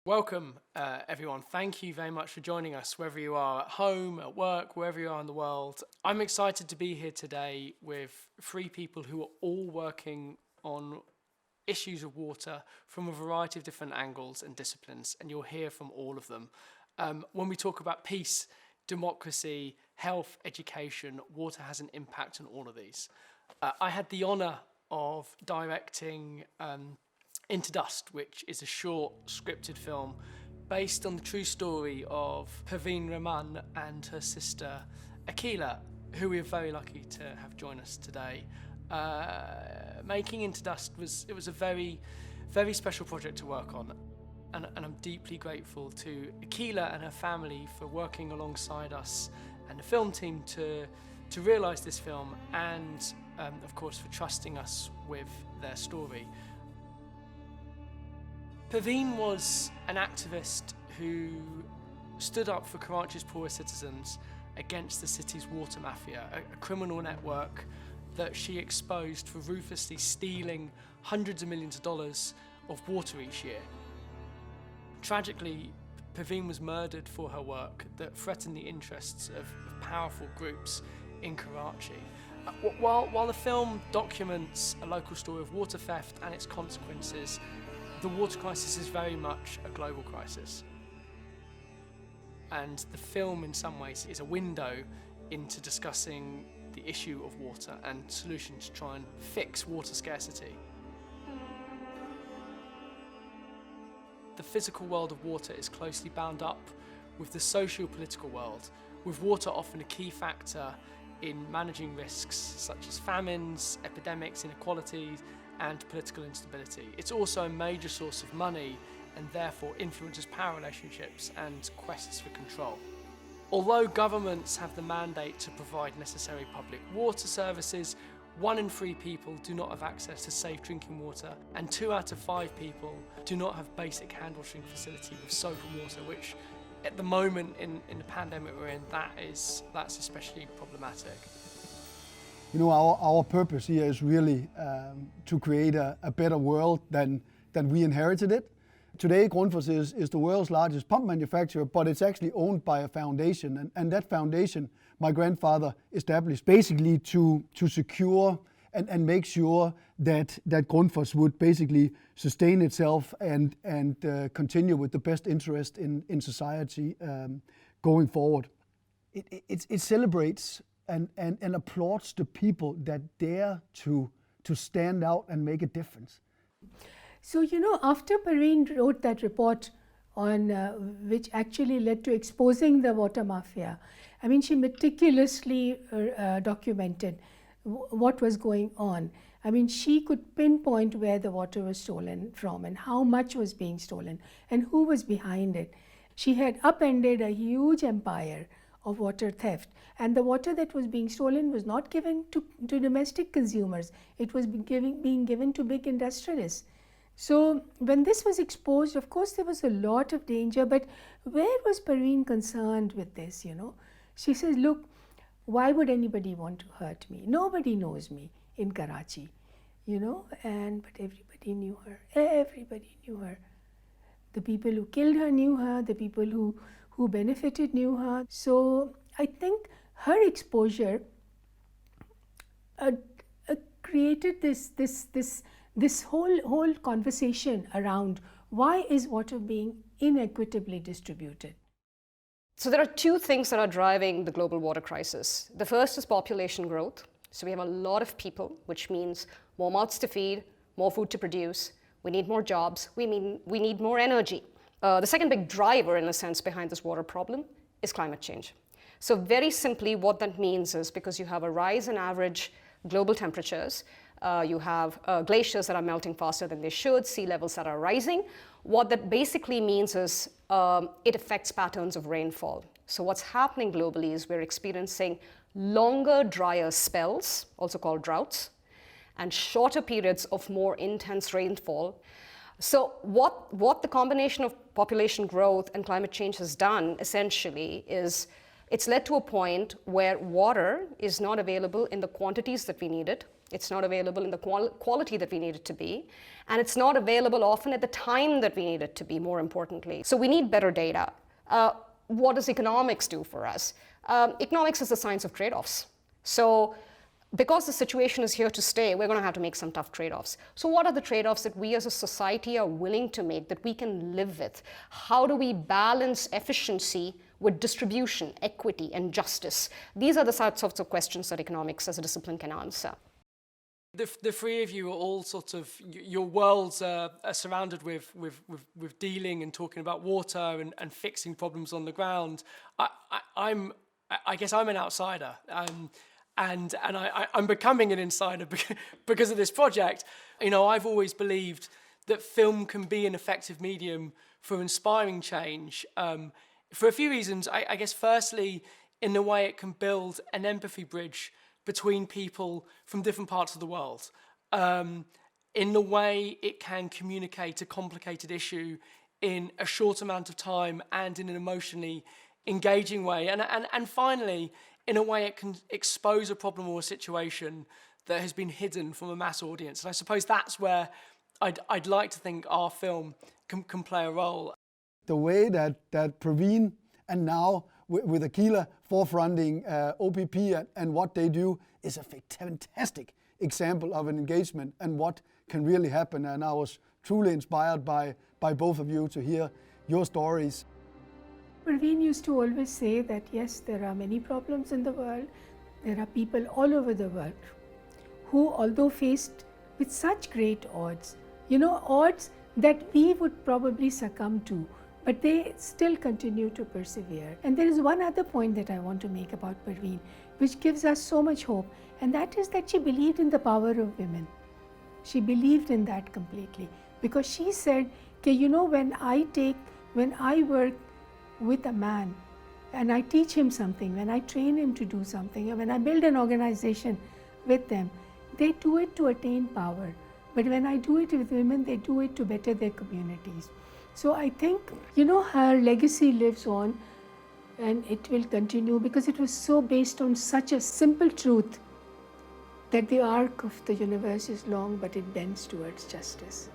Welcome, everyone. Thank you very much for joining us, whether you are at home, at work, wherever you are in the world. I'm excited to be here today with three people who are all working on issues of water from a variety of different angles and disciplines, and you'll hear from all of them. When we talk about peace, democracy, health, education, water has an impact on all of these. I had the honour of directing Into Dust, which is a short scripted film based on the true story of Perween Rahman and her sister Aquila, who we are very lucky to have join us today. Making Into Dust was a very, very special project to work on, and I'm deeply grateful to Aquila and her family for working alongside us and the film team to realise this film, and of course for trusting us with their story. Perween was an activist who stood up for Karachi's poorest citizens against the city's water mafia, a criminal network that she exposed for ruthlessly stealing hundreds of millions of dollars of water each year. Tragically, Perween was murdered for her work that threatened the interests of powerful groups in Karachi. While the film documents a local story of water theft and its consequences, the water crisis is very much a global crisis. And the film, in some ways, is a window into discussing the issue of water and solutions to try and fix water scarcity. The physical world of water is closely bound up with the socio-political world, with water often a key factor in managing risks such as famines, epidemics, inequalities, and political instability. It's also a major source of money and therefore influences power relationships and quests for control. Although governments have the mandate to provide necessary public water services, 1 in 3 people do not have access to safe drinking water, and 2 out of 5 people do not have basic hand washing facility with soap and water, which at the moment in the pandemic we're in, that's especially problematic. You know, our purpose here is really to create a better world than we inherited it. Today, Grundfos is the world's largest pump manufacturer, but it's actually owned by a foundation. And that foundation, my grandfather established basically to secure and make sure that Grundfos would basically sustain itself and continue with the best interest in society going forward. It celebrates and applauds the people that dare to stand out and make a difference. So, you know, after Perween wrote that report on which actually led to exposing the water mafia, I mean, she meticulously documented what was going on. I mean, she could pinpoint where the water was stolen from and how much was being stolen and who was behind it. She had upended a huge empire of water theft, and the water that was being stolen was not given to domestic consumers. It was being given to big industrialists. So when this was exposed, of course there was a lot of danger, but where was Perween concerned with this, you know? She says, look, why would anybody want to hurt me? Nobody knows me in Karachi, you know, but everybody knew her. Everybody knew her. The people who killed her knew her, the people who benefited knew her. So I think her exposure created this whole conversation around why is water being inequitably distributed. So there are 2 things that are driving the global water crisis. The first is population growth. So we have a lot of people, which means more mouths to feed, more food to produce. We need more jobs. We need more energy. The second big driver, in a sense, behind this water problem is climate change. So very simply, what that means is because you have a rise in average global temperatures, you have glaciers that are melting faster than they should, sea levels that are rising. What that basically means is it affects patterns of rainfall. So what's happening globally is we're experiencing longer, drier spells, also called droughts, and shorter periods of more intense rainfall. So what the combination of population growth and climate change has done, essentially, is it's led to a point where water is not available in the quantities that we need it, It's not available in the quality that we need it to be. And it's not available often at the time that we need it to be, more importantly. So we need better data. What does economics do for us? Economics is the science of trade-offs. So because the situation is here to stay, we're going to have to make some tough trade-offs. So what are the trade-offs that we as a society are willing to make that we can live with? How do we balance efficiency with distribution, equity, and justice? These are the sorts of questions that economics as a discipline can answer. The three of you are all sort of, your worlds are surrounded with dealing and talking about water and fixing problems on the ground. I guess I'm an outsider. And I'm becoming an insider because of this project. You know, I've always believed that film can be an effective medium for inspiring change for a few reasons. I guess firstly, in the way it can build an empathy bridge between people from different parts of the world, in the way it can communicate a complicated issue in a short amount of time and in an emotionally engaging way. And finally, in a way it can expose a problem or a situation that has been hidden from a mass audience. And I suppose that's where I'd like to think our film can play a role. The way that Perween and now with Aquila forefronting OPP and what they do is a fantastic example of an engagement and what can really happen. And I was truly inspired by both of you to hear your stories. Perween used to always say that yes, there are many problems in the world. There are people all over the world who, although faced with such great odds, odds that we would probably succumb to, but they still continue to persevere. And there is one other point that I want to make about Perween, which gives us so much hope, and that is that she believed in the power of women. She believed in that completely, because she said, okay, when I work with a man and I teach him something, when I train him to do something, and when I build an organization with them, they do it to attain power. But when I do it with women, they do it to better their communities. So I think, her legacy lives on, and it will continue because it was so based on such a simple truth that the arc of the universe is long, but it bends towards justice.